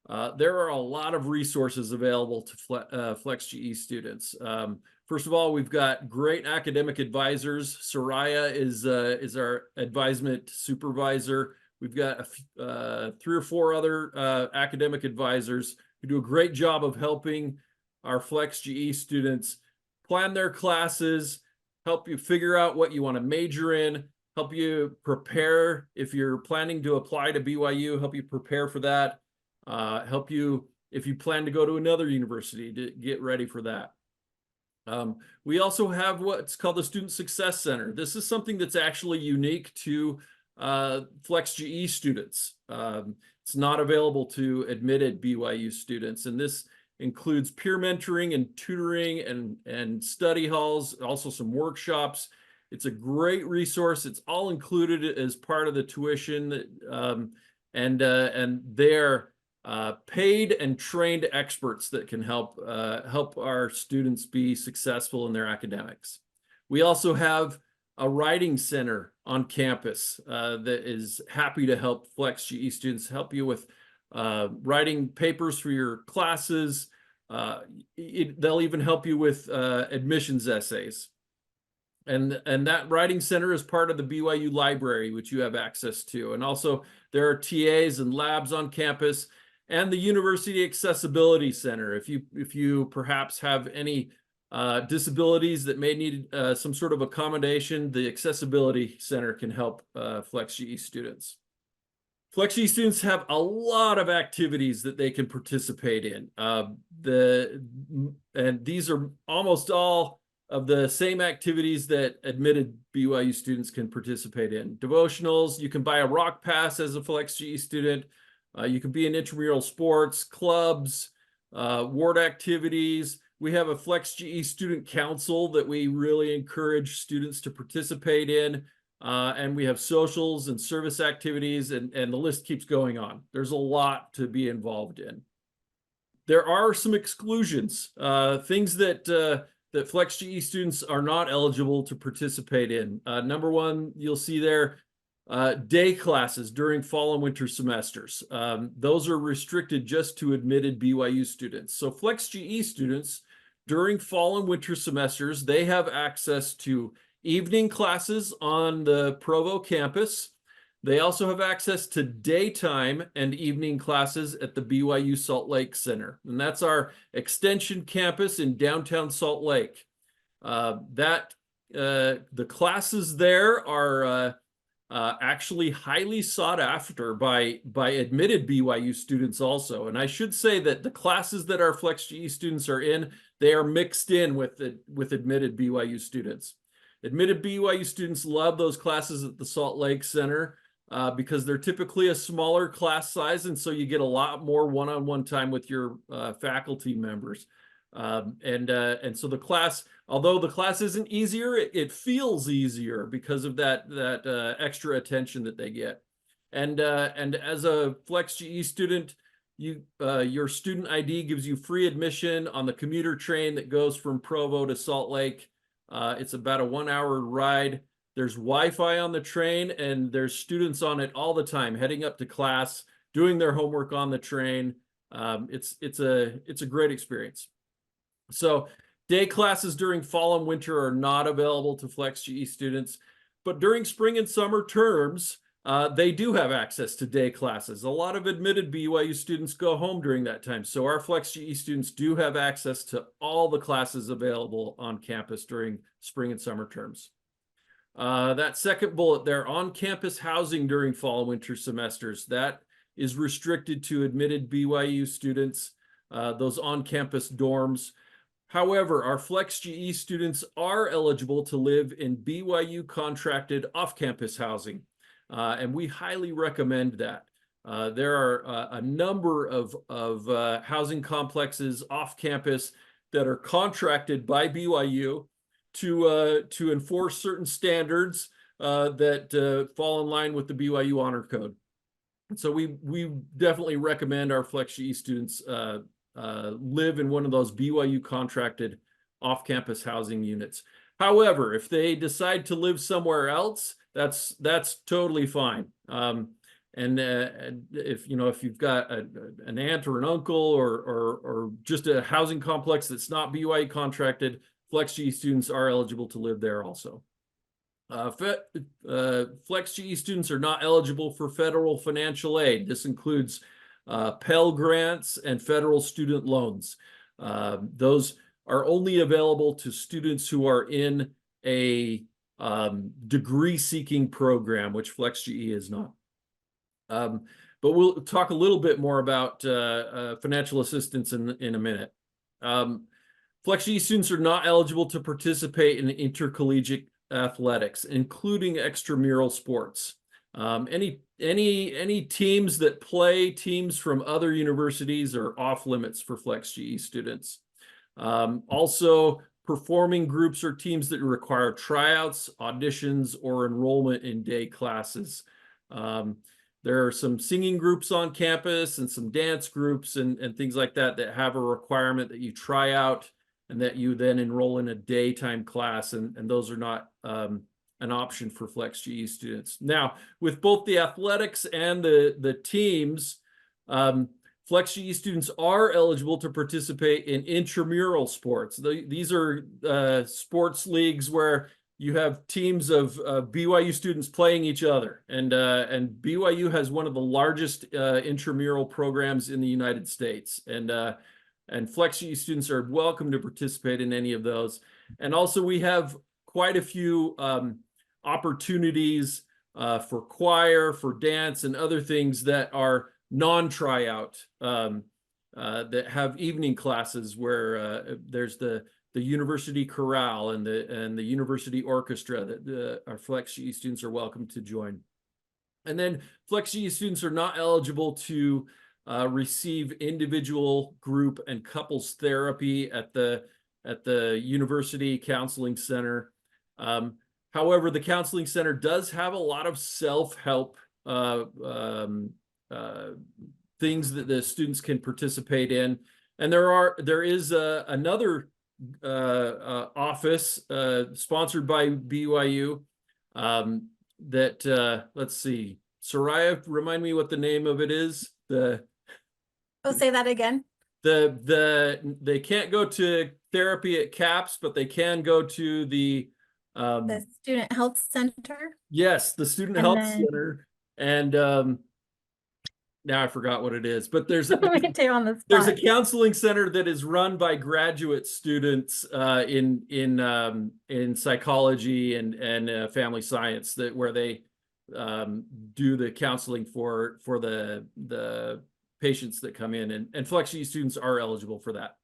There are a lot of resources available to FlexGE students. First of all, we've got great academic advisors. Soraya is our advisement supervisor. We've got 3 or 4 other academic advisors who do a great job of helping our FlexGE students plan their classes, help you figure out what you want to major in, help you prepare if you're planning to apply to BYU, help you prepare for that, help you if you plan to go to another university to get ready for that. We also have what's called the Student Success Center. This is something that's actually unique to FlexGE students. It's not available to admitted BYU students, and this includes peer mentoring and tutoring and study halls, also some workshops. It's a great resource. It's all included as part of the tuition, and they're paid and trained experts that can help our students be successful in their academics. We also have a writing center on campus that is happy to help FlexGE students, help you with writing papers for your classes. They'll even help you with admissions essays. And that writing center is part of the BYU library, which you have access to. And also there are TAs and labs on campus, and the University Accessibility Center. If you perhaps have any disabilities that may need some sort of accommodation, the Accessibility Center can help FlexGE students. FlexGE students have a lot of activities that they can participate in. And these are almost all of the same activities that admitted BYU students can participate in. Devotionals, you can buy a rock pass as a FlexGE student. You can be in intramural sports, clubs, ward activities. We have a FlexGE student council that we really encourage students to participate in. And we have socials and service activities, and the list keeps going on. There's a lot to be involved in. There are some exclusions, things that FlexGE students are not eligible to participate in. Number one, you'll see there, day classes during fall and winter semesters. Those are restricted just to admitted BYU students. So FlexGE students during fall and winter semesters, they have access to evening classes on the Provo campus. They also have access to daytime and evening classes at the BYU Salt Lake Center. And that's our extension campus in downtown Salt Lake. The classes there are actually highly sought after by admitted BYU students also. And I should say that the classes that our FlexGE students are in, they are mixed in with admitted BYU students. Admitted BYU students love those classes at the Salt Lake Center because they're typically a smaller class size, and so you get a lot more one-on-one time with your faculty members. And so the class, although the class isn't easier, it feels easier because of that extra attention that they get. And as a FlexGE student, your student ID gives you free admission on the commuter train that goes from Provo to Salt Lake. It's about a 1-hour ride. There's Wi-Fi on the train, and there's students on it all the time, heading up to class, doing their homework on the train. It's a great experience. So day classes during fall and winter are not available to FlexGE students, but during spring and summer terms, they do have access to day classes. A lot of admitted BYU students go home during that time. So our FlexGE students do have access to all the classes available on campus during spring and summer terms. That second bullet there, on-campus housing during fall and winter semesters, that is restricted to admitted BYU students, those on-campus dorms. However, our FlexGE students are eligible to live in BYU contracted off-campus housing. And we highly recommend that. There are a number of housing complexes off campus that are contracted by BYU to enforce certain standards that fall in line with the BYU Honor Code. And so we definitely recommend our FlexGE students live in one of those BYU contracted off-campus housing units. However, if they decide to live somewhere else, that's totally fine. And if you've got an aunt or an uncle or just a housing complex that's not BYU contracted, FlexGE students are eligible to live there also. FlexGE students are not eligible for federal financial aid. This includes Pell Grants and federal student loans. Those are only available to students who are in a degree-seeking program, which FlexGE is not. But we'll talk a little bit more about financial assistance in a minute. FlexGE students are not eligible to participate in intercollegiate athletics, including extramural sports. Any teams that play teams from other universities are off limits for FlexGE students. Also, performing groups or teams that require tryouts, auditions, or enrollment in day classes. There are some singing groups on campus and some dance groups and things like that that have a requirement that you try out and that you then enroll in a daytime class, and those are not an option for FlexGE students. Now, with both the athletics and the teams, FlexGE students are eligible to participate in intramural sports. These are sports leagues where you have teams of BYU students playing each other, and BYU has one of the largest intramural programs in the United States, and FlexGE students are welcome to participate in any of those. And also, we have quite a few opportunities for choir, for dance, and other things that are non-tryout, that have evening classes where there's the university chorale and the university orchestra that our FlexGE students are welcome to join. And then FlexGE students are not eligible to receive individual, group, and couples therapy at the University Counseling Center. However, the Counseling Center does have a lot of self-help things that the students can participate in, and there is another office sponsored by BYU that let's see, Soraya, remind me what the name of it is. Say that again. They can't go to therapy at CAPS, but they can go to the Student Health Center. Yes, the Student Health Center, and now I forgot what it is, but there's a counseling center that is run by graduate students in psychology and family science, where they do the counseling for the patients that come in, and FlexGE students are eligible for that.